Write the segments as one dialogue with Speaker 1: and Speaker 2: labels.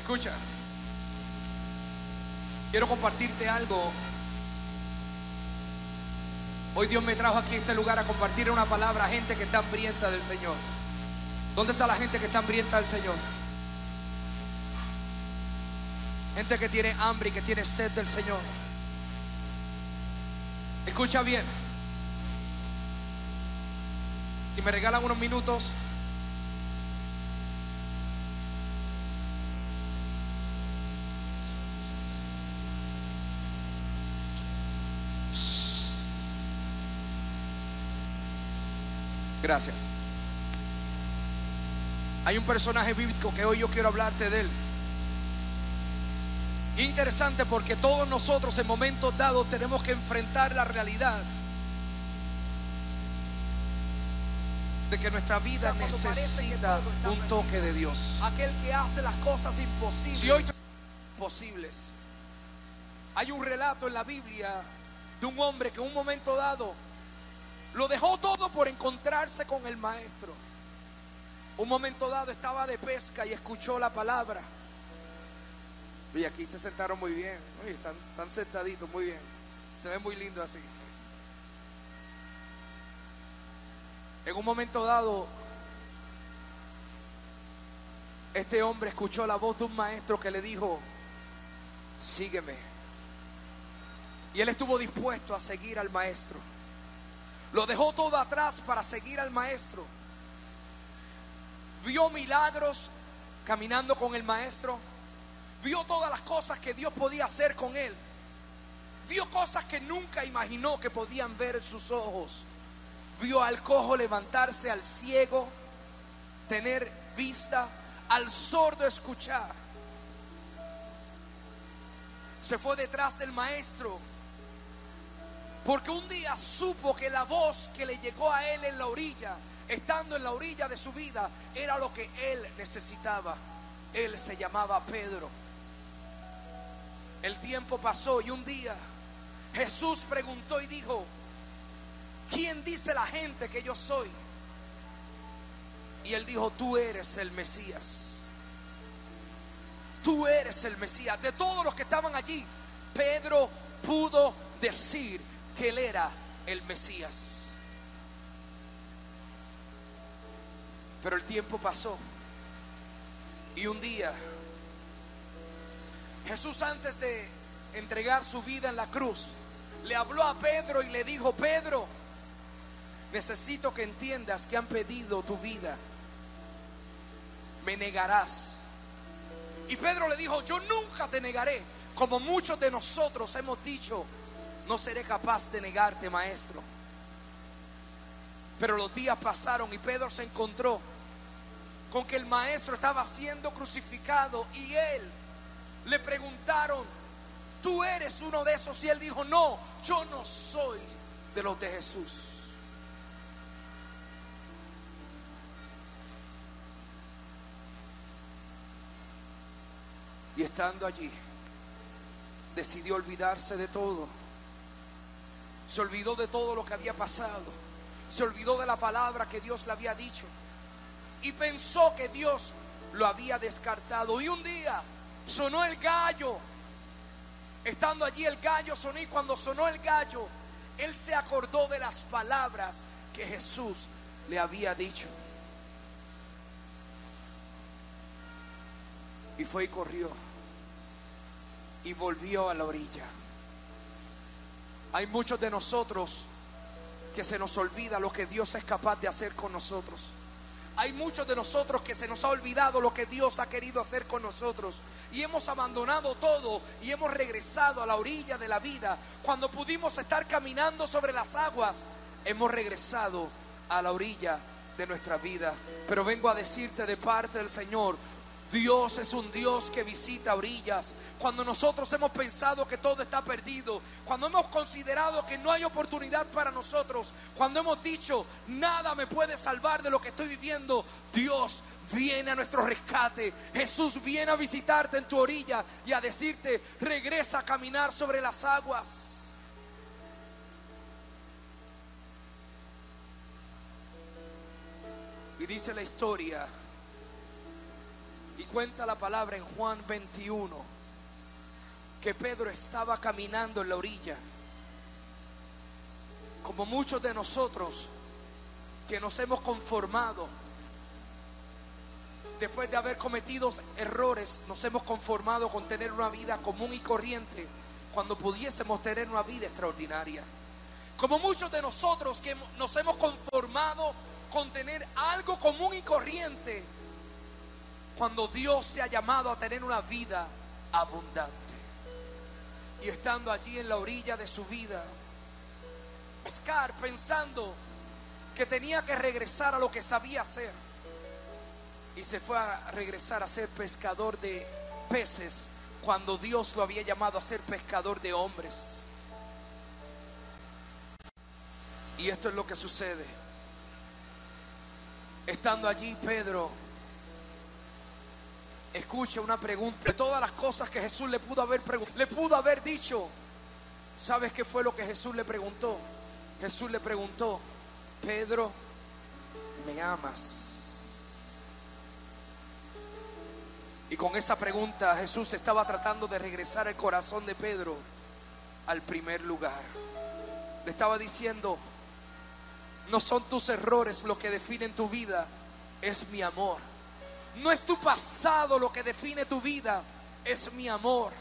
Speaker 1: Escucha, quiero compartirte algo. Hoy Dios me trajo aquí a este lugar a compartir una palabra a gente que está hambrienta del Señor. ¿Dónde está la gente que está hambrienta del Señor? Gente que tiene hambre y que tiene sed del Señor. Escucha bien. Si me regalan unos minutos. Gracias. Hay un personaje bíblico que hoy yo quiero hablarte de él. Interesante, porque todos nosotros en momentos dados tenemos que enfrentar la realidad de que nuestra vida necesita un toque de Dios.
Speaker 2: Aquel que hace las cosas imposibles.
Speaker 1: Si hoy posibles. Hay un relato en la Biblia de un hombre que en un momento dado lo dejó todo por encontrarse con el maestro. Un momento dado estaba de pesca y escuchó la palabra. Y aquí se sentaron muy bien. Uy, están sentaditos muy bien. Se ve muy lindo así. En un momento dado, este hombre escuchó la voz de un maestro que le dijo: sígueme. Y él estuvo dispuesto a seguir al maestro. Lo dejó todo atrás para seguir al maestro. Vio milagros caminando con el maestro. Vio todas las cosas que Dios podía hacer con él. Vio cosas que nunca imaginó que podían ver sus ojos. Vio al cojo levantarse, al ciego tener vista, al sordo escuchar. Se fue detrás del maestro, porque un día supo que la voz que le llegó a él en la orilla, estando en la orilla de su vida, era lo que él necesitaba. Él se llamaba Pedro. El tiempo pasó y un día Jesús preguntó y dijo: ¿quién dice la gente que yo soy? Y él dijo: tú eres el Mesías. Tú eres el Mesías. De todos los que estaban allí, Pedro pudo decir que él era el Mesías. Pero el tiempo pasó y un día Jesús, antes de entregar su vida en la cruz, le habló a Pedro y le dijo: Pedro, necesito que entiendas que han pedido tu vida. Me negarás. Y Pedro le dijo: yo nunca te negaré. Como muchos de nosotros hemos dicho: no seré capaz de negarte, maestro. Pero los días pasaron y Pedro se encontró con que el maestro estaba siendo crucificado. Y él le preguntaron: ¿tú eres uno de esos? Y él dijo: no, yo no soy de los de Jesús. Y estando allí, decidió olvidarse de todo. Se olvidó de todo lo que había pasado. Se olvidó de la palabra que Dios le había dicho. Y pensó que Dios lo había descartado. Y un día sonó el gallo. Estando allí el gallo sonó, y cuando sonó el gallo, él se acordó de las palabras que Jesús le había dicho. Y fue y corrió y volvió a la orilla. Hay muchos de nosotros que se nos olvida lo que Dios es capaz de hacer con nosotros. Hay muchos de nosotros que se nos ha olvidado lo que Dios ha querido hacer con nosotros, y hemos abandonado todo y hemos regresado a la orilla de la vida. Cuando pudimos estar caminando sobre las aguas, hemos regresado a la orilla de nuestra vida. Pero vengo a decirte de parte del Señor: Dios es un Dios que visita orillas. Cuando nosotros hemos pensado que todo está perdido, cuando hemos considerado que no hay oportunidad para nosotros, cuando hemos dicho: nada me puede salvar de lo que estoy viviendo, Dios viene a nuestro rescate. Jesús viene a visitarte en tu orilla y a decirte: regresa a caminar sobre las aguas. Y dice la historia Y cuenta la palabra en Juan 21 que Pedro estaba caminando en la orilla, como muchos de nosotros que nos hemos conformado. Después de haber cometido errores, nos hemos conformado con tener una vida común y corriente, cuando pudiésemos tener una vida extraordinaria. Como muchos de nosotros que nos hemos conformado con tener algo común y corriente, cuando Dios te ha llamado a tener una vida abundante. Y estando allí en la orilla de su vida, pescar, pensando que tenía que regresar a lo que sabía hacer, y se fue a regresar a ser pescador de peces, cuando Dios lo había llamado a ser pescador de hombres. Y esto es lo que sucede. Estando allí, Pedro escucha una pregunta. De todas las cosas que Jesús le pudo haber preguntado, le pudo haber dicho. ¿Sabes qué fue lo que Jesús le preguntó? Jesús le preguntó: Pedro, ¿me amas? Y con esa pregunta Jesús estaba tratando de regresar el corazón de Pedro al primer lugar. Le estaba diciendo: no son tus errores lo que definen tu vida, es mi amor. No es tu pasado lo que define tu vida, es mi amor.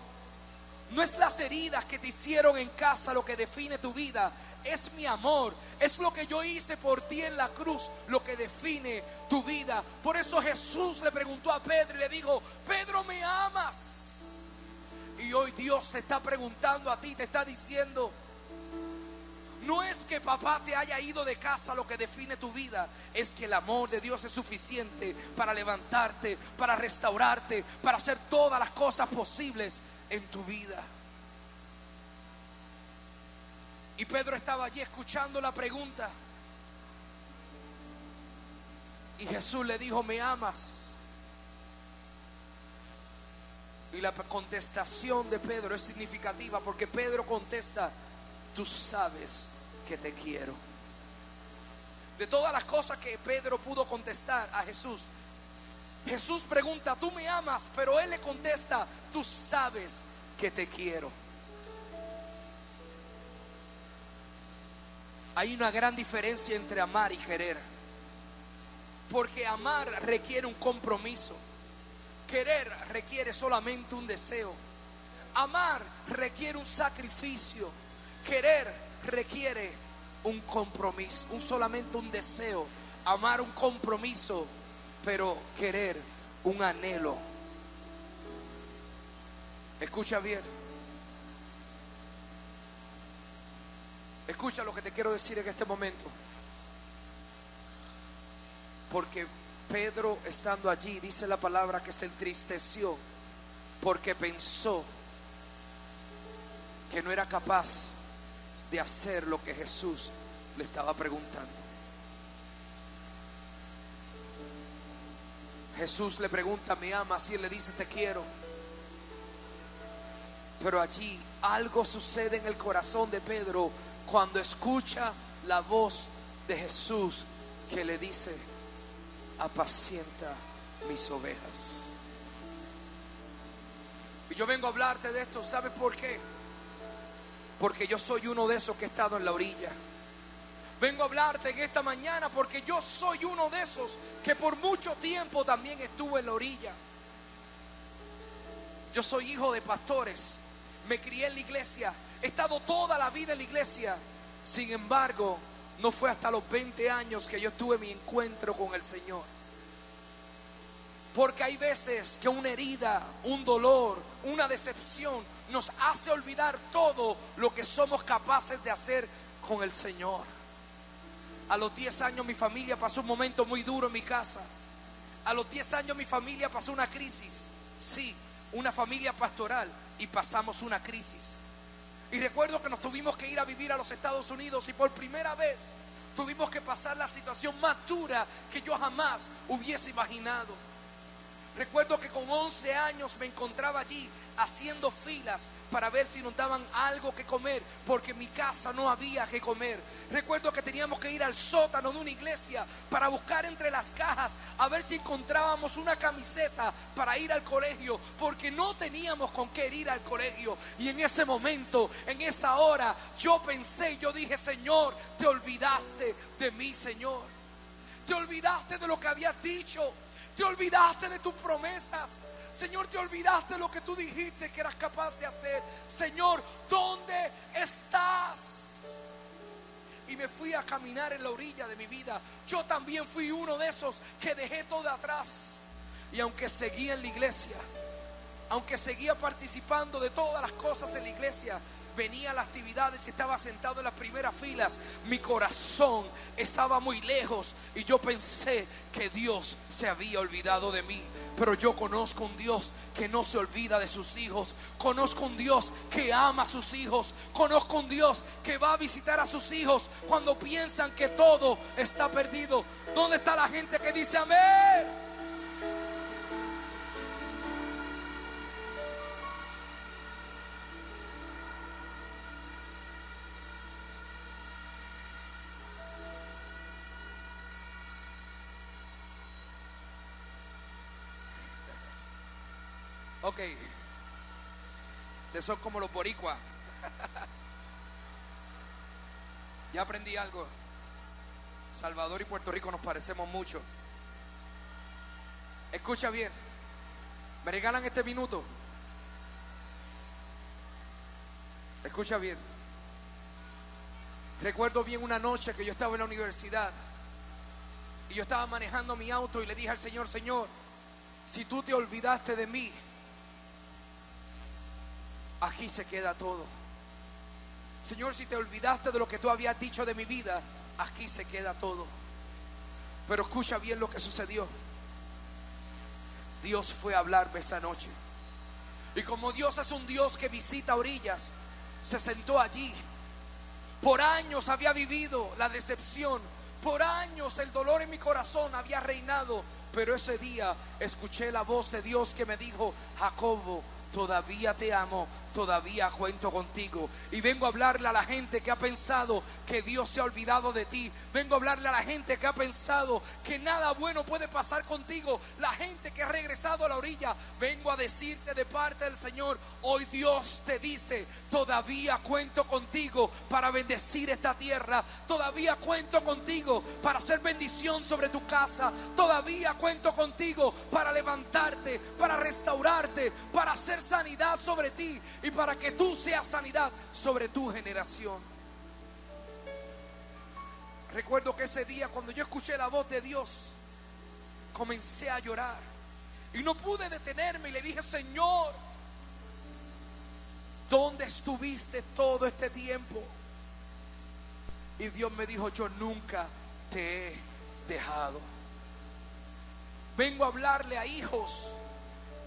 Speaker 1: No es las heridas que te hicieron en casa lo que define tu vida, es mi amor. Es lo que yo hice por ti en la cruz lo que define tu vida. Por eso Jesús le preguntó a Pedro y le dijo: Pedro, ¿me amas? Y hoy Dios te está preguntando a ti, te está diciendo: no es que papá te haya ido de casa lo que define tu vida, es que el amor de Dios es suficiente para levantarte, para restaurarte, para hacer todas las cosas posibles en tu vida. Y Pedro estaba allí escuchando la pregunta, y Jesús le dijo: ¿me amas? Y la contestación de Pedro es significativa, porque Pedro contesta: tú sabes que te quiero. De todas las cosas que Pedro pudo contestar a Jesús, Jesús pregunta: ¿tú me amas? Pero él le contesta: tú sabes que te quiero. Hay una gran diferencia entre amar y querer, porque amar requiere un compromiso, querer requiere solamente un deseo. Amar requiere un sacrificio, querer requiere un compromiso, solamente un deseo. Amar un compromiso, pero querer un anhelo. Escucha bien. Escucha lo que te quiero decir en este momento. Porque Pedro, estando allí, dice la palabra que se entristeció porque pensó que no era capaz de hacer lo que Jesús le estaba preguntando. Jesús le pregunta: ¿me amas? Y él le dice: te quiero. Pero allí algo sucede en el corazón de Pedro cuando escucha la voz de Jesús que le dice: apacienta mis ovejas. Y yo vengo a hablarte de esto, ¿sabes por qué? Porque yo soy uno de esos que he estado en la orilla. Vengo a hablarte en esta mañana porque yo soy uno de esos que por mucho tiempo también estuve en la orilla. Yo soy hijo de pastores, me crié en la iglesia, he estado toda la vida en la iglesia. Sin embargo, no fue hasta los 20 años que yo tuve mi encuentro con el Señor. Porque hay veces que una herida, un dolor, una decepción nos hace olvidar todo lo que somos capaces de hacer con el Señor. A los 10 años mi familia pasó un momento muy duro en mi casa. A los 10 años mi familia pasó una crisis. Sí, una familia pastoral, y pasamos una crisis. Y recuerdo que nos tuvimos que ir a vivir a los Estados Unidos, y por primera vez tuvimos que pasar la situación más dura que yo jamás hubiese imaginado. Recuerdo que con 11 años me encontraba allí haciendo filas para ver si nos daban algo que comer, porque en mi casa no había que comer. Recuerdo que teníamos que ir al sótano de una iglesia para buscar entre las cajas a ver si encontrábamos una camiseta para ir al colegio, porque no teníamos con qué ir al colegio. Y en ese momento, en esa hora, yo pensé, yo dije: Señor, te olvidaste de mí, Señor. Te olvidaste de lo que habías dicho. Te olvidaste de tus promesas. Señor, te olvidaste de lo que tú dijiste que eras capaz de hacer. Señor, ¿dónde estás? Y me fui a caminar en la orilla de mi vida. Yo también fui uno de esos que dejé todo atrás. Y aunque seguía en la iglesia, aunque seguía participando de todas las cosas en la iglesia, venía a las actividades y estaba sentado en las primeras filas, mi corazón estaba muy lejos y yo pensé que Dios se había olvidado de mí. Pero yo conozco un Dios que no se olvida de sus hijos. Conozco un Dios que ama a sus hijos. Conozco un Dios que va a visitar a sus hijos cuando piensan que todo está perdido. ¿Dónde está la gente que dice amén? Ok, ustedes son como los boricuas. Ya aprendí algo. Salvador y Puerto Rico nos parecemos mucho. Escucha bien. ¿Me regalan este minuto? Escucha bien. Recuerdo bien una noche que yo estaba en la universidad y yo estaba manejando mi auto y le dije al Señor: Señor, si tú te olvidaste de mí, aquí se queda todo. Señor, si te olvidaste de lo que tú habías dicho de mi vida, aquí se queda todo. Pero escucha bien lo que sucedió. Dios fue a hablarme esa noche. Y como Dios es un Dios que visita orillas, se sentó allí. Por años había vivido la decepción. Por años el dolor en mi corazón había reinado. Pero ese día escuché la voz de Dios que me dijo: Jacobo, todavía te amo, todavía cuento contigo. Y vengo a hablarle a la gente que ha pensado que Dios se ha olvidado de ti. Vengo a hablarle a la gente que ha pensado que nada bueno puede pasar contigo. La gente que ha regresado a la orilla. Vengo a decirte de parte del Señor: hoy Dios te dice: todavía cuento contigo para bendecir esta tierra. Todavía cuento contigo para hacer bendición sobre tu casa. Todavía cuento contigo para levantarte, para restaurarte, para hacer sanidad sobre ti y para que tú seas sanidad sobre tu generación. Recuerdo que ese día, cuando yo escuché la voz de Dios, comencé a llorar y no pude detenerme y le dije: Señor, ¿dónde estuviste todo este tiempo? Y Dios me dijo: yo nunca te he dejado. Vengo a hablarle a hijos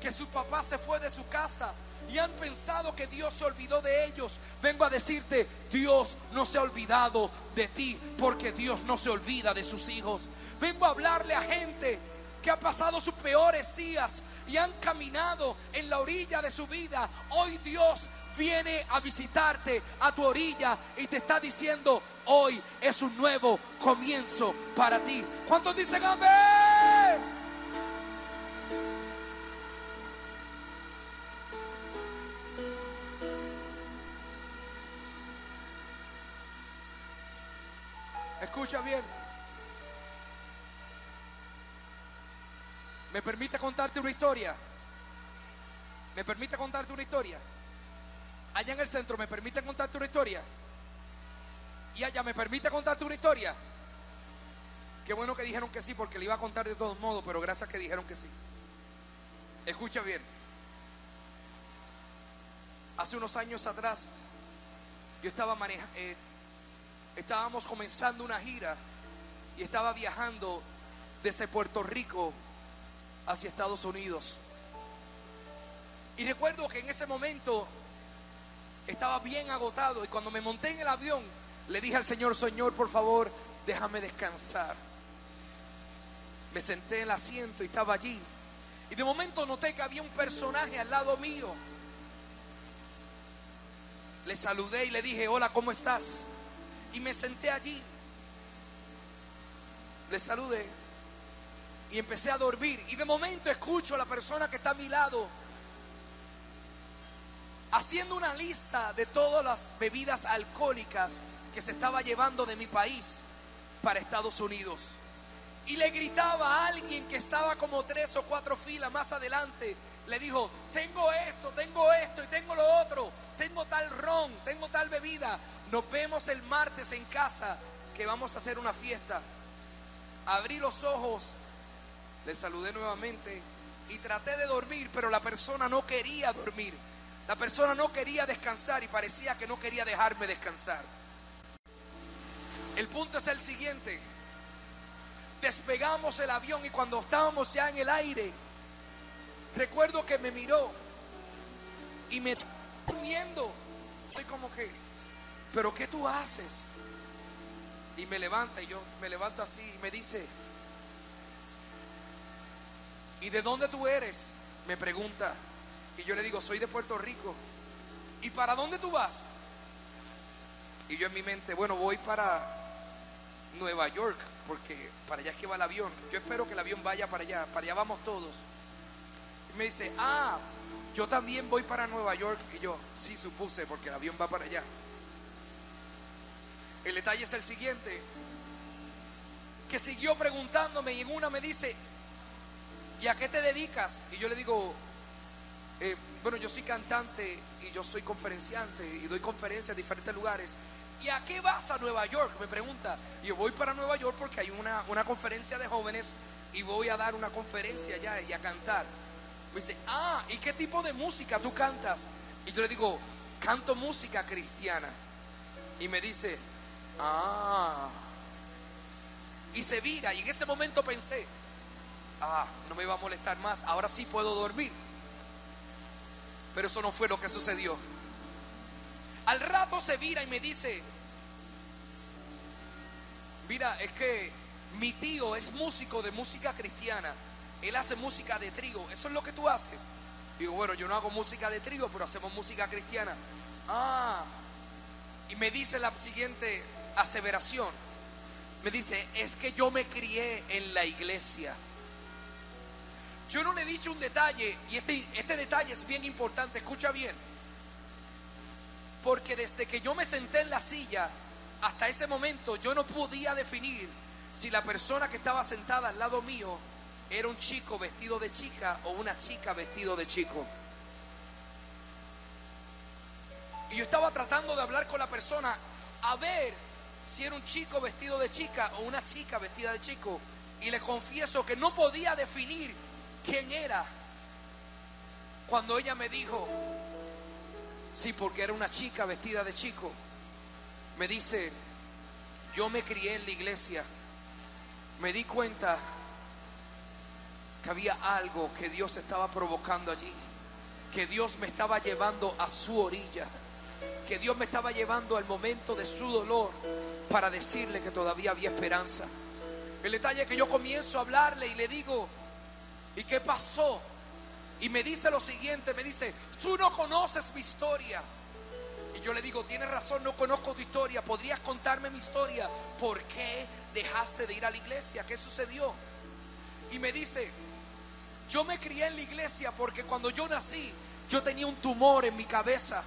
Speaker 1: que su papá se fue de su casa y han pensado que Dios se olvidó de ellos. Vengo a decirte: Dios no se ha olvidado de ti, porque Dios no se olvida de sus hijos. Vengo a hablarle a gente que ha pasado sus peores días y han caminado en la orilla de su vida. Hoy Dios viene a visitarte a tu orilla y te está diciendo: hoy es un nuevo comienzo para ti. ¿Cuántos dicen amén? Escucha bien. ¿Me permite contarte una historia? ¿Me permite contarte una historia? Allá en el centro, ¿me permite contarte una historia? Y allá, ¿me permite contarte una historia? Qué bueno que dijeron que sí, porque le iba a contar de todos modos, pero gracias que dijeron que sí. Escucha bien. Hace unos años atrás, yo estaba estábamos comenzando una gira y estaba viajando desde Puerto Rico hacia Estados Unidos. Y recuerdo que en ese momento estaba bien agotado, y cuando me monté en el avión le dije al Señor: Señor, por favor, déjame descansar. Me senté en el asiento y estaba allí, Y de momento noté que había un personaje al lado mío. Le saludé y le dije, hola, ¿cómo estás? Y me senté allí. Le saludé y empecé a dormir. Y de momento escucho a la persona que está a mi lado haciendo una lista de todas las bebidas alcohólicas que se estaba llevando de mi país para Estados Unidos. Y le gritaba a alguien que estaba como 3 o 4 filas más adelante. Le dijo, tengo esto y tengo lo otro. Tengo tal ron, tengo tal bebida. Nos vemos el martes en casa, que vamos a hacer una fiesta. Abrí los ojos, le saludé nuevamente y traté de dormir, pero la persona no quería dormir. La persona no quería descansar y parecía que no quería dejarme descansar. El punto es el siguiente. Despegamos el avión y cuando estábamos ya en el aire, recuerdo que me miró y me estaba durmiendo. Soy como que, ¿pero qué tú haces? Y me levanta y yo me levanto así y me dice, ¿y de dónde tú eres? Me pregunta. Y yo le digo, soy de Puerto Rico. ¿Y para dónde tú vas? Y yo en mi mente, bueno, voy para Nueva York, porque para allá es que va el avión. Yo espero que el avión vaya para allá vamos todos. Y me dice, yo también voy para Nueva York. Y yo, sí supuse, porque el avión va para allá. El detalle es el siguiente, que siguió preguntándome y en una me dice, ¿y a qué te dedicas? Y yo le digo, bueno, yo soy cantante y yo soy conferenciante y doy conferencias en diferentes lugares. ¿Y a qué vas a Nueva York? Me pregunta. Y yo voy para Nueva York porque hay una conferencia de jóvenes y voy a dar una conferencia allá y a cantar. Me dice, ¿y qué tipo de música tú cantas? Y yo le digo, canto música cristiana. Y me dice, y se vira. Y en ese momento pensé, no me va a molestar más, ahora sí puedo dormir. Pero eso no fue lo que sucedió. Al rato se vira y me dice, mira, es que mi tío es músico de música cristiana. Él hace música de trío. ¿Eso es lo que tú haces? Digo, bueno, yo no hago música de trío, pero hacemos música cristiana. Y me dice la siguiente aseveración. Me dice, es que yo me crié en la iglesia. Yo no le he dicho un detalle, y este detalle es bien importante, escucha bien. Porque desde que yo me senté en la silla, hasta ese momento yo no podía definir si la persona que estaba sentada al lado mío era un chico vestido de chica o una chica vestido de chico. Y yo estaba tratando de hablar con la persona a ver si era un chico vestido de chica o una chica vestida de chico. Y le confieso que no podía definir quién era. Cuando ella me dijo, sí, porque era una chica vestida de chico, me dice, yo me crié en la iglesia. Me di cuenta que había algo que Dios estaba provocando allí, que Dios me estaba llevando a su orilla, que Dios me estaba llevando al momento de su dolor para decirle que todavía había esperanza. El detalle es que yo comienzo a hablarle y le digo, ¿y qué pasó? Y me dice lo siguiente, me dice, tú no conoces mi historia. Y yo le digo, tienes razón, no conozco tu historia. ¿Podrías contarme mi historia? ¿Por qué dejaste de ir a la iglesia? ¿Qué sucedió? Y me dice, yo me crié en la iglesia porque cuando yo nací, yo tenía un tumor en mi cabeza.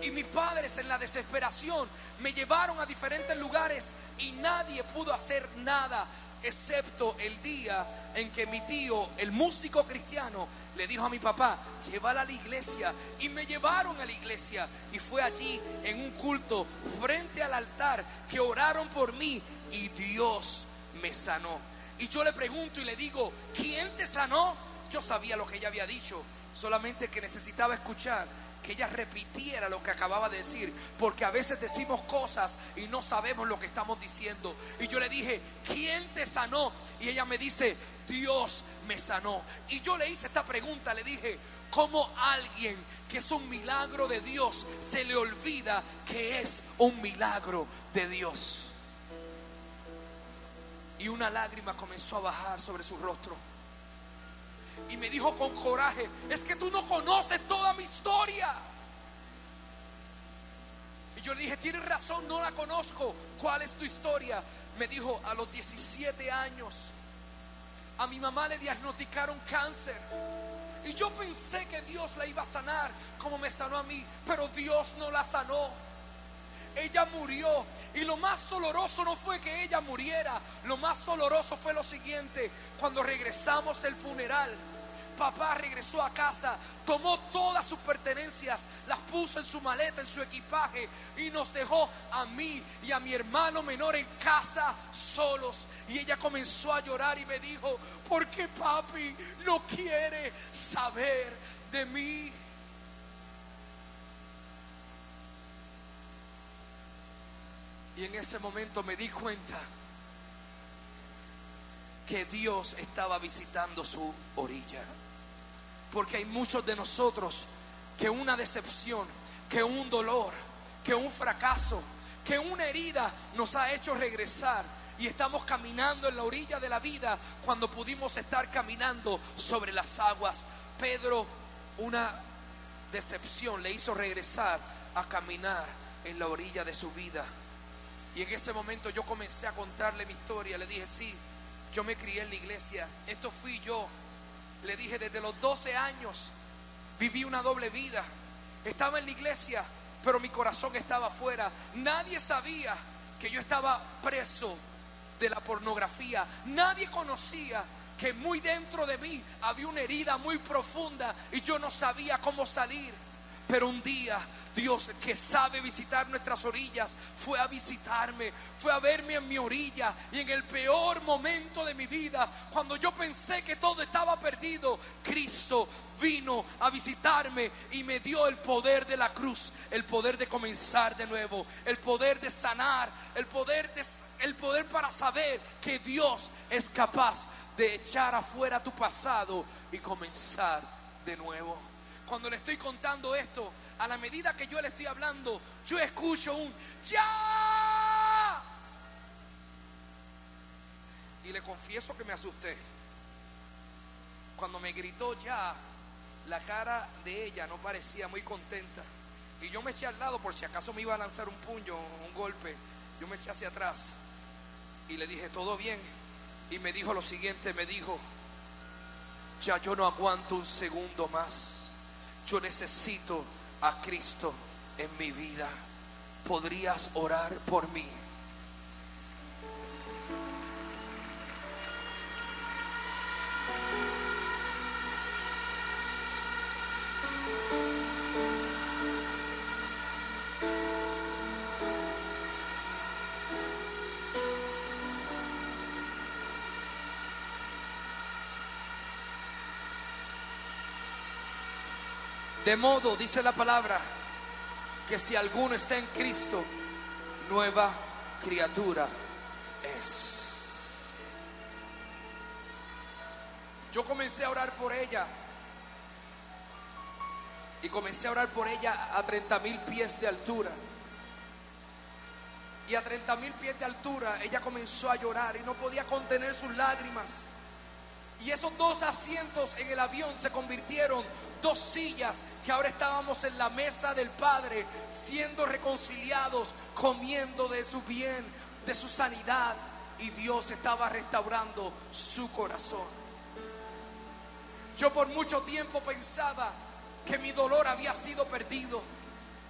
Speaker 1: Y mis padres en la desesperación me llevaron a diferentes lugares y nadie pudo hacer nada, excepto el día en que mi tío, el músico cristiano, le dijo a mi papá, llévala a la iglesia. Y me llevaron a la iglesia. Y fue allí en un culto frente al altar que oraron por mí y Dios me sanó. Y yo le pregunto y le digo, ¿quién te sanó? Yo sabía lo que ella había dicho, solamente que necesitaba escuchar que ella repitiera lo que acababa de decir, porque a veces decimos cosas y no sabemos lo que estamos diciendo. Y yo le dije, ¿quién te sanó? Y ella me dice, Dios me sanó. Y yo le hice esta pregunta, le dije, ¿cómo alguien que es un milagro de Dios se le olvida que es un milagro de Dios? Y una lágrima comenzó a bajar sobre su rostro. Y me dijo con coraje: es que tú no conoces toda mi historia. Y yo le dije: tienes razón, no la conozco. ¿Cuál es tu historia? Me dijo: a los 17 años a mi mamá le diagnosticaron cáncer. Y yo pensé que Dios la iba a sanar como me sanó a mí, pero Dios no la sanó. Ella murió. Y lo más doloroso no fue que ella muriera. Lo más doloroso fue lo siguiente: cuando regresamos del funeral, papá regresó a casa, tomó todas sus pertenencias, las puso en su maleta, en su equipaje, y nos dejó a mí y a mi hermano menor en casa solos. Y ella comenzó a llorar y me dijo: ¿por qué papi no quiere saber de mí? Y en ese momento me di cuenta que Dios estaba visitando su orilla. Porque hay muchos de nosotros que una decepción, que un dolor, que un fracaso, que una herida nos ha hecho regresar. Y estamos caminando en la orilla de la vida cuando pudimos estar caminando sobre las aguas. Pedro, una decepción le hizo regresar a caminar en la orilla de su vida. Y en ese momento yo comencé a contarle mi historia. Le dije: sí, yo me crié en la iglesia, esto fui yo. Le dije: desde los 12 años viví una doble vida. Estaba en la iglesia, pero mi corazón estaba afuera. Nadie sabía que yo estaba preso de la pornografía. Nadie conocía que muy dentro de mí había una herida muy profunda y yo no sabía cómo salir. Pero un día Dios, que sabe visitar nuestras orillas, fue a visitarme, fue a verme en mi orilla. Y en el peor momento de mi vida, cuando yo pensé que todo estaba perdido, Cristo vino a visitarme y me dio el poder de la cruz, el poder de comenzar de nuevo, el poder de sanar, el poder para saber que Dios es capaz de echar afuera tu pasado y comenzar de nuevo. Cuando le estoy contando esto, a la medida que yo le estoy hablando, yo escucho un ¡ya! Y le confieso que me asusté. Cuando me gritó ¡ya!, la cara de ella no parecía muy contenta. Y yo me eché al lado por si acaso me iba a lanzar un puño, un golpe. Yo me eché hacia atrás y le dije: ¿todo bien? Y me dijo lo siguiente, me dijo: ya yo no aguanto un segundo más. Yo necesito a Cristo en mi vida. ¿Podrías orar por mí? De modo, dice la palabra, que si alguno está en Cristo, nueva criatura es. Yo comencé a orar por ella. Y comencé a orar por ella a 30,000 pies de altura. Y a 30,000 pies de altura ella comenzó a llorar y no podía contener sus lágrimas. Y esos 2 asientos en el avión se convirtieron 2 sillas que ahora estábamos en la mesa del Padre, siendo reconciliados, comiendo de su bien, de su sanidad. Y Dios estaba restaurando su corazón. Yo por mucho tiempo pensaba que mi dolor había sido perdido,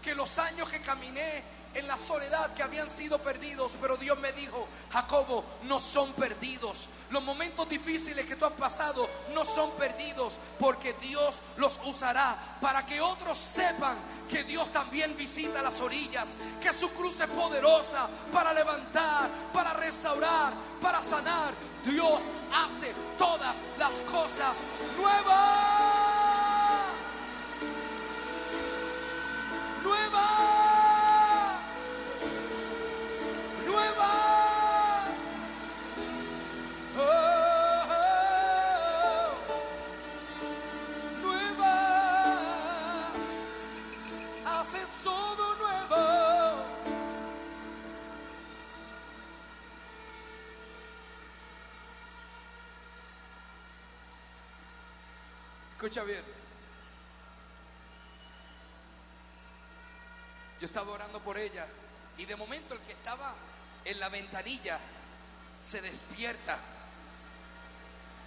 Speaker 1: que los años que caminé en la soledad que habían sido perdidos. Pero Dios me dijo: Jacobo, no son perdidos. Los momentos difíciles que tú has pasado no son perdidos, porque Dios los usará para que otros sepan que Dios también visita las orillas, que su cruz es poderosa para levantar, para restaurar, para sanar. Dios hace todas las cosas nuevas. Nuevas. Nuevas. Escucha bien. Yo estaba orando por ella y de momento el que estaba en la ventanilla se despierta.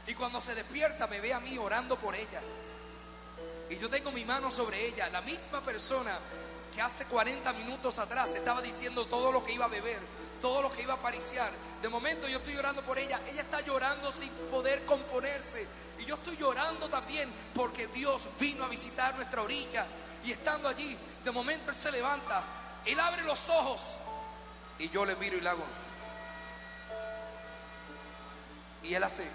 Speaker 1: Y cuando se despierta me ve a mí orando por ella. Y yo tengo mi mano sobre ella. La misma persona que hace 40 minutos atrás estaba diciendo todo lo que iba a beber, todo lo que iba a pariciar. De momento yo estoy orando por ella. Ella está llorando sin poder componerse. Y yo estoy llorando también porque Dios vino a visitar nuestra orilla. Y estando allí, de momento él se levanta. Él abre los ojos. Y yo le miro y le hago. Y él hace.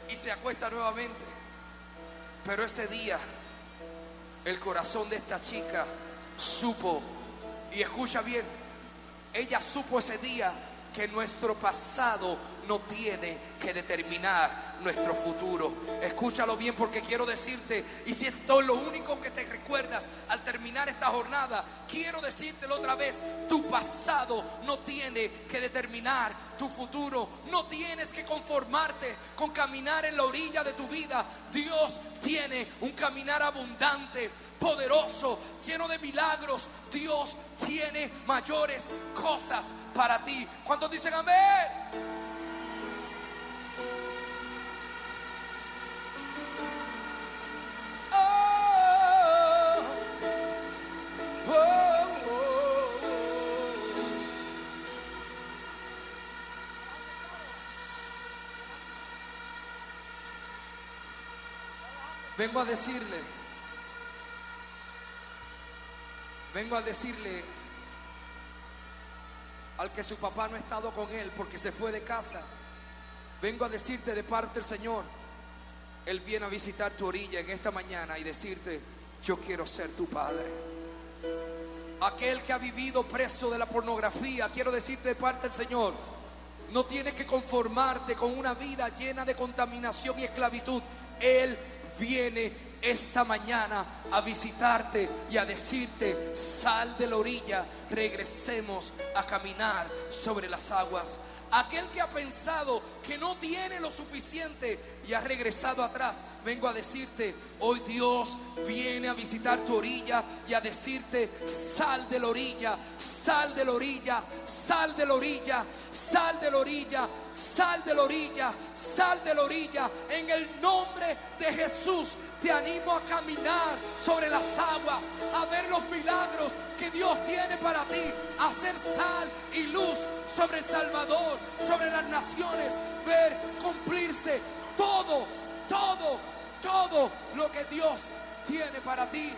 Speaker 1: Y se acuesta nuevamente. Pero ese día el corazón de esta chica supo, y escucha bien, ella supo ese día que nuestro pasado no tiene que determinar nuestro futuro. Escúchalo bien porque quiero decirte, y si esto es lo único que te recuerdas al terminar esta jornada, quiero decírtelo otra vez: tu pasado no tiene que determinar tu futuro. No tienes que conformarte con caminar en la orilla de tu vida. Dios tiene un caminar abundante, poderoso, lleno de milagros. Dios tiene mayores cosas para ti. ¿Cuántos dicen amén? Vengo a decirle al que su papá no ha estado con él porque se fue de casa. Vengo a decirte de parte del Señor, Él viene a visitar tu orilla en esta mañana y decirte: yo quiero ser tu padre. Aquel que ha vivido preso de la pornografía, quiero decirte de parte del Señor, no tienes que conformarte con una vida llena de contaminación y esclavitud. Él viene esta mañana a visitarte y a decirte: sal de la orilla, regresemos a caminar sobre las aguas. Aquel que ha pensado que no tiene lo suficiente y ha regresado atrás, vengo a decirte: hoy Dios viene a visitar tu orilla y a decirte: sal de la orilla, sal de la orilla, sal de la orilla, sal de la orilla, sal de la orilla, sal de la orilla. En el nombre de Jesús te animo a caminar sobre las aguas, a ver los milagros que Dios tiene para ti, a ser sal y luz sobre El Salvador, sobre las naciones, ver cumplirse todo lo que Dios tiene para ti.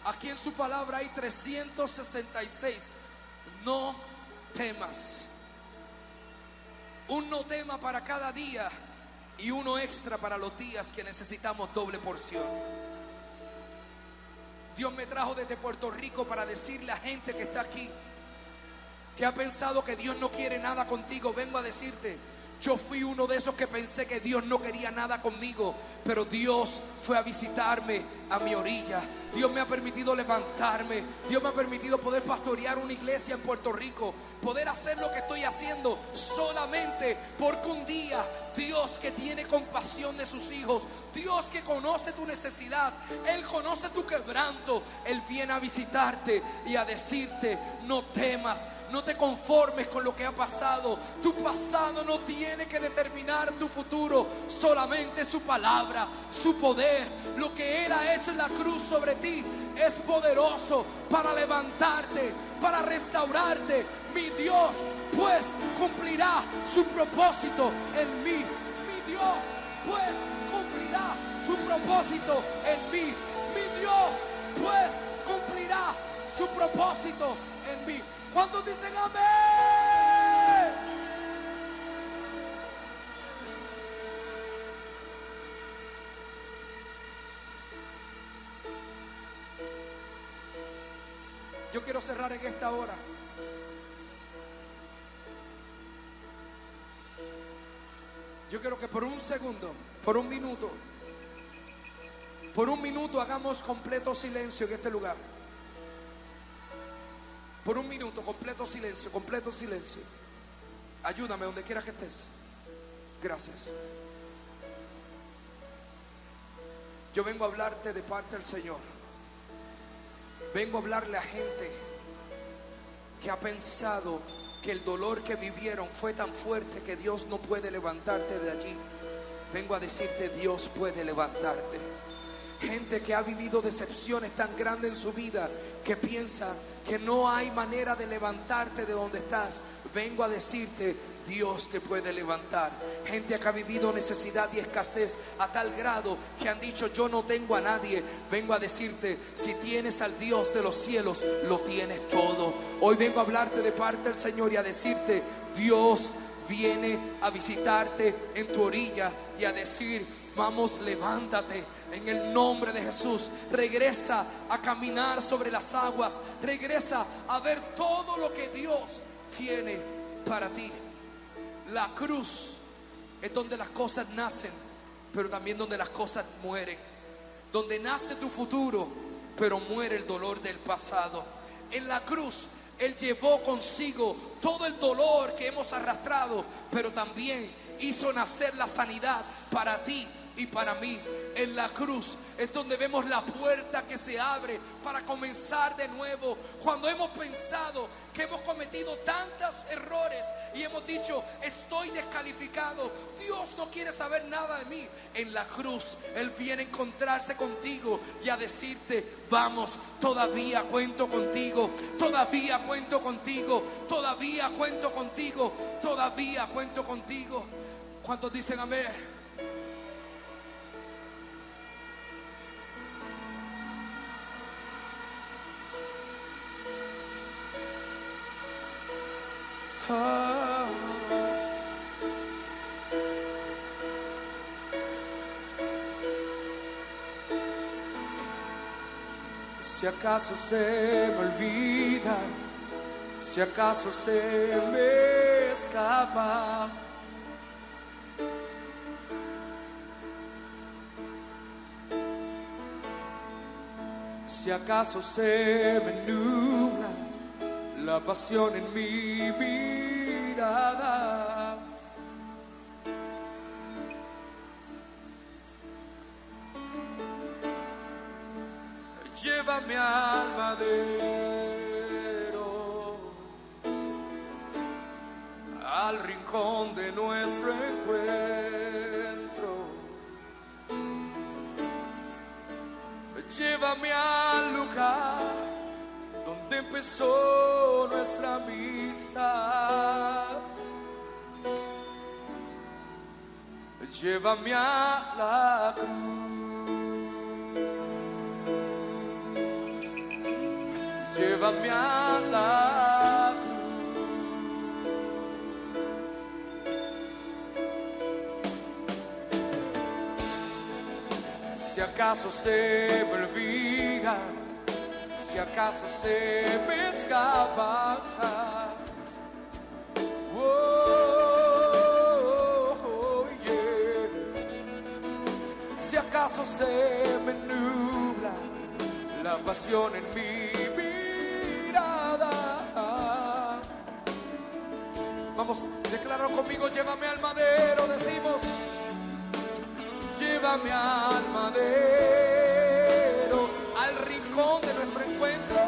Speaker 1: Aquí en su palabra hay 366 no temas. Un no tema para cada día y uno extra para los días que necesitamos doble porción. Dios me trajo desde Puerto Rico para decirle a gente que está aquí, que ha pensado que Dios no quiere nada contigo. Vengo a decirte: yo fui uno de esos que pensé que Dios no quería nada conmigo, pero Dios fue a visitarme a mi orilla. Dios me ha permitido levantarme. Dios me ha permitido poder pastorear una iglesia en Puerto Rico, poder hacer lo que estoy haciendo solamente porque un día Dios, que tiene compasión de sus hijos, Dios que conoce tu necesidad, Él conoce tu quebranto, Él viene a visitarte y a decirte: no temas, no te conformes con lo que ha pasado. Tu pasado no tiene que determinar tu futuro. Solamente su palabra, su poder, lo que Él ha hecho en la cruz sobre ti, es poderoso para levantarte, para restaurarte. Mi Dios pues cumplirá su propósito en mí. Mi Dios pues cumplirá su propósito en mí. Mi Dios pues cumplirá su propósito en mí. ¿Cuántos dicen amén? Yo quiero cerrar en esta hora. Yo quiero que por un segundo, por un minuto hagamos completo silencio en este lugar. Por un minuto, completo silencio, completo silencio. Ayúdame donde quiera que estés. Gracias. Yo vengo a hablarte de parte del Señor. Vengo a hablarle a gente que ha pensado que el dolor que vivieron fue tan fuerte que Dios no puede levantarte de allí. Vengo a decirte, Dios puede levantarte. Gente que ha vivido decepciones tan grandes en su vida, que piensa que no hay manera de levantarte de donde estás. Vengo a decirte, Dios te puede levantar. Gente que ha vivido necesidad y escasez a tal grado que han dicho, yo no tengo a nadie. Vengo a decirte, si tienes al Dios de los cielos, lo tienes todo. Hoy vengo a hablarte de parte del Señor y a decirte, Dios viene a visitarte en tu orilla y a decir, vamos, levántate en el nombre de Jesús. Regresa a caminar sobre las aguas. Regresa a ver todo lo que Dios tiene para ti. La cruz es donde las cosas nacen, pero también donde las cosas mueren. Donde nace tu futuro, pero muere el dolor del pasado. En la cruz Él llevó consigo todo el dolor que hemos arrastrado, pero también hizo nacer la sanidad para ti y para mí. En la cruz es donde vemos la puerta que se abre para comenzar de nuevo. Cuando hemos pensado que hemos cometido tantos errores y hemos dicho, estoy descalificado, Dios no quiere saber nada de mí. En la cruz Él viene a encontrarse contigo y a decirte, vamos, todavía cuento contigo, todavía cuento contigo, todavía cuento contigo, todavía cuento contigo. ¿Cuántos dicen amén? Si acaso se me olvida, si acaso se me escapa, si acaso se me nubla la pasión en mi mirada, llévame al madero, al rincón de nuestro encuentro. Llévame al lugar donde empezó nuestra amistad. Llévame a la cruz. Llévame a la cruz. Si acaso se me olvida, si acaso se me escapa, yeah. Si acaso se me nubla la pasión en mi mirada, vamos, declaro conmigo, llévame al madero, decimos, llévame al madero, al rincón de nuestro encuentro,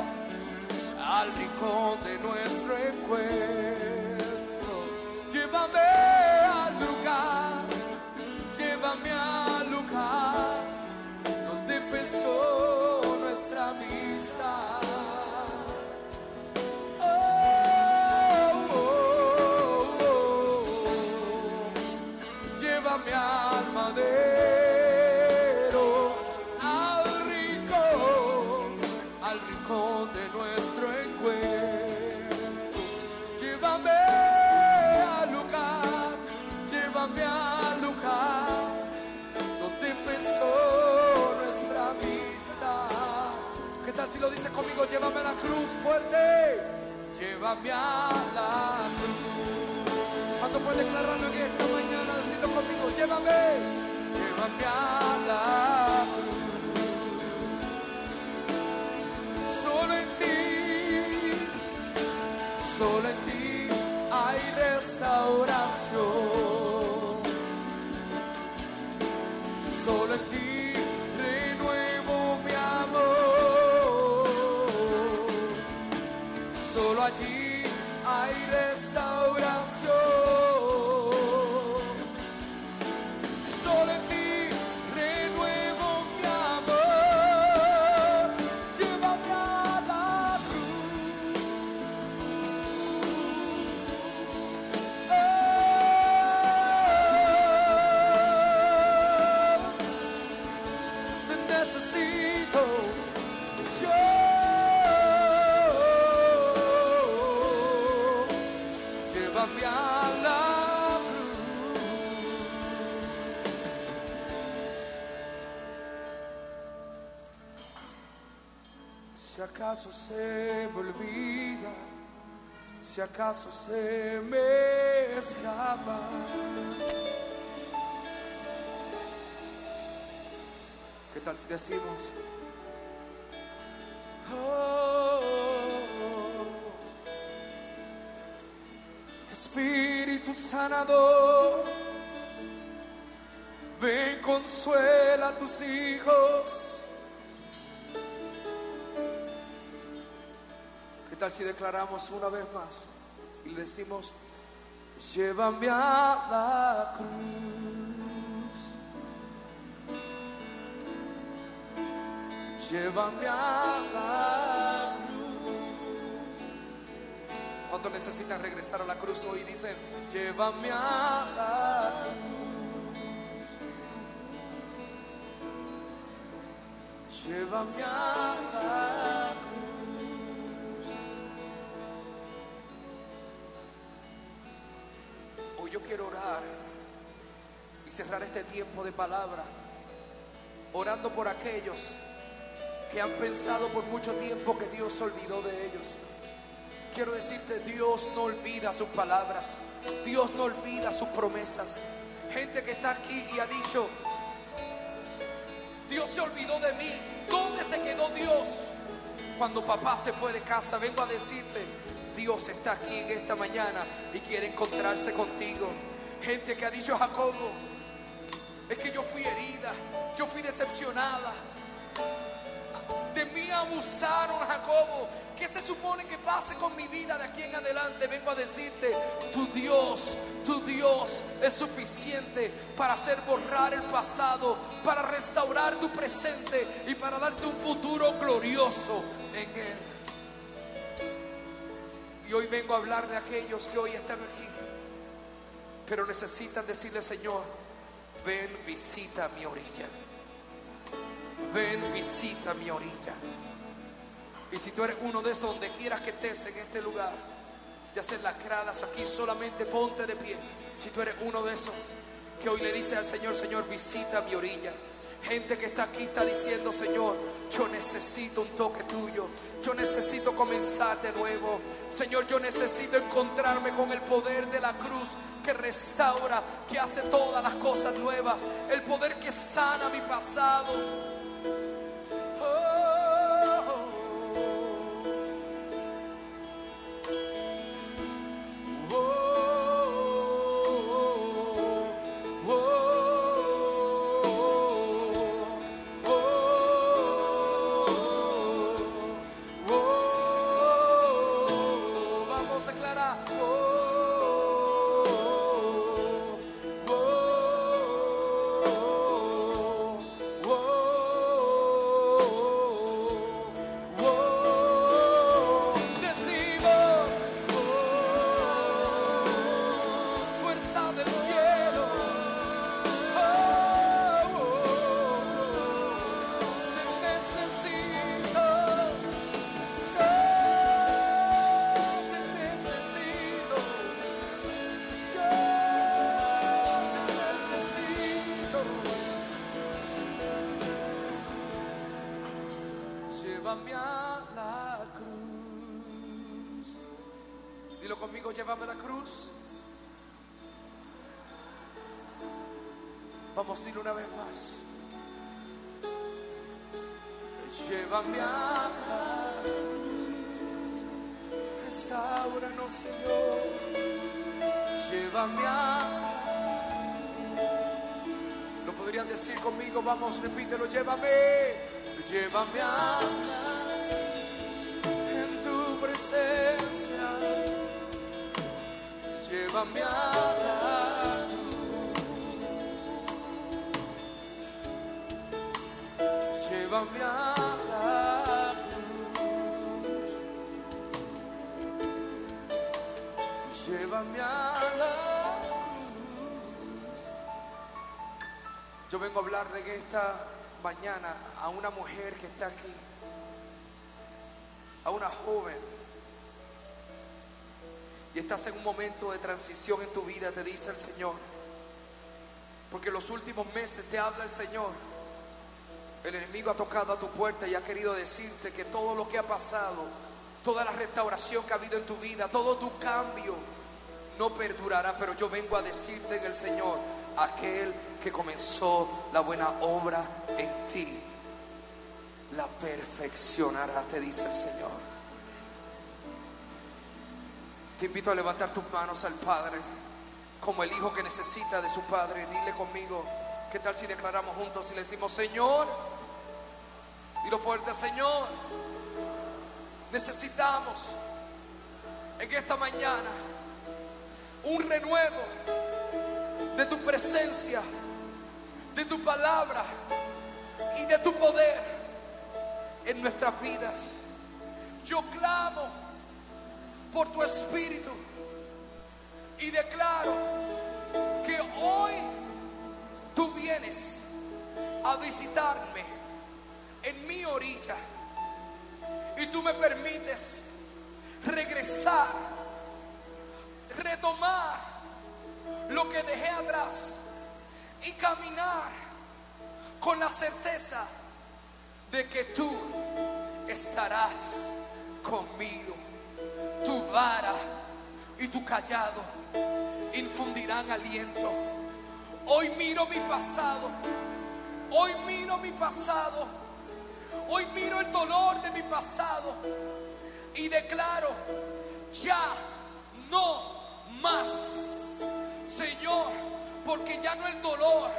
Speaker 1: al rincón de nuestro encuentro. Llévame al lugar, llévame al lugar donde empezó nuestra amistad. Llévame al madero, al rincón de nuestro encuentro. Llévame al lugar donde empezó nuestra amistad. ¿Qué tal si lo dices conmigo? Llévame a la cruz, fuerte. Llévame a la cruz. ¿Cuánto puedes declararlo en esta mañana? Decirlo conmigo, llévame a la cruz. Solo en ti hay restauración. Si acaso se me olvida, si acaso se me escapa, ¿qué tal si decimos? Espíritu sanador, ven, consuela a tus hijos. ¿Qué tal si declaramos una vez más y le decimos: llévame a la cruz, llévame a la cruz? ¿Cuántos necesitan regresar a la cruz hoy? Dicen: llévame a la cruz, llévame a la cruz. Hoy yo quiero orar y cerrar este tiempo de palabra orando por aquellos que han pensado por mucho tiempo que Dios se olvidó de ellos. Quiero decirte, Dios no olvida sus palabras, Dios no olvida sus promesas. Gente que está aquí y ha dicho: Dios se olvidó de mí. ¿Dónde se quedó Dios cuando papá se fue de casa? Vengo a decirte, Dios está aquí en esta mañana y quiere encontrarse contigo. Gente que ha dicho: Jacobo, es que yo fui herida, yo fui decepcionada, de mí abusaron, Jacobo. ¿Qué se supone que pase con mi vida de aquí en adelante? Vengo a decirte, tu Dios es suficiente para hacer borrar el pasado, para restaurar tu presente y para darte un futuro glorioso en Él. Y hoy vengo a hablar de aquellos que hoy están aquí, pero necesitan decirle: Señor, ven, visita mi orilla. Ven, visita mi orilla. Y si tú eres uno de esos, donde quieras que estés en este lugar, ya sea en las gradas aquí, solamente ponte de pie. Si tú eres uno de esos que hoy le dice al Señor: Señor, visita mi orilla. Gente que está aquí está diciendo: Señor, yo necesito un toque tuyo, yo necesito comenzar de nuevo. Señor, yo necesito encontrarme con el poder de la cruz que restaura, que hace todas las cosas nuevas, el poder que sana mi pasado. Llévame a la cruz. Dilo conmigo: llévame a la cruz. Vamos a decirlo una vez más. Llévame a la cruz. Restáuranos, Señor. Llévame a la cruz. ¿Lo podrían decir conmigo? Vamos, repítelo: llévame. Llévame a en tu presencia, llévame a la cruz, llévame a la cruz, llévame a la cruz. Yo vengo a hablar de esta mañana a una mujer que está aquí, a una joven, y estás en un momento de transición en tu vida, te dice el Señor, porque los últimos meses te habla el Señor El enemigo ha tocado a tu puerta y ha querido decirte que todo lo que ha pasado, toda la restauración que ha habido en tu vida, todo tu cambio no perdurará. Pero yo vengo a decirte en el Señor, aquel que comenzó la buena obra en ti, la perfeccionará, te dice el Señor. Te invito a levantar tus manos al Padre como el hijo que necesita de su padre. Dile conmigo, ¿qué tal si declaramos juntos y le decimos: Señor, dilo fuerte, Señor, necesitamos en esta mañana un renuevo de tu presencia, de tu palabra y de tu poder en nuestras vidas. Yo clamo por tu Espíritu y declaro que hoy tú vienes a visitarme en mi orilla y tú me permites regresar, retomar lo que dejé atrás y caminar con la certeza de que tú estarás conmigo. Tu vara y tu callado infundirán aliento. Hoy miro mi pasado, hoy miro mi pasado, hoy miro el dolor de mi pasado y declaro: ya no más, Señor, porque ya no el dolor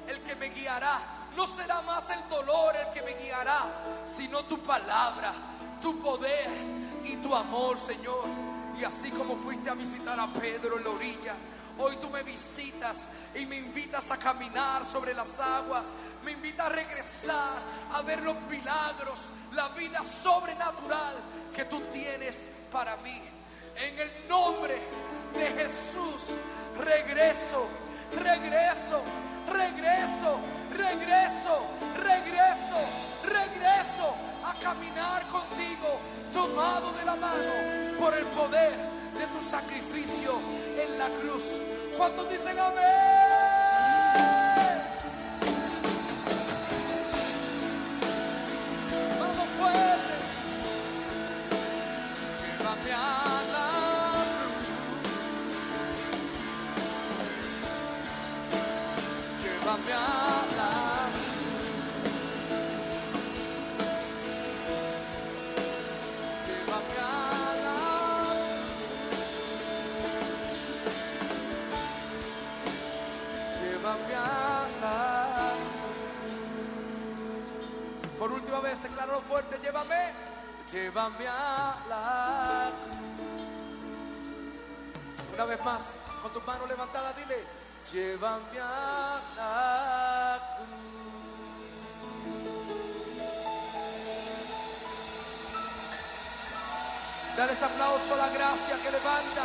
Speaker 1: el que me guiará, no será más el dolor el que me guiará, sino tu palabra, tu poder y tu amor, Señor. Y así como fuiste a visitar a Pedro en la orilla, hoy tú me visitas y me invitas a caminar sobre las aguas, me invitas a regresar a ver los milagros, la vida sobrenatural que tú tienes para mí. En el nombre de Jesús, regreso, regreso, regreso, regreso, regreso, regreso a caminar contigo, tomado de la mano por el poder de tu sacrificio en la cruz. ¿Cuántos dicen amén? Vamos fuerte. Llévame a la cruz. Llévame a la cruz. Llévame a la cruz. Llévame a la cruz. Por última vez, decláralo fuerte: llévame, llévame a la cruz. Una vez más, con tus manos levantadas, dile: llévame a la cruz. Dale ese aplauso a la gracia que levanta.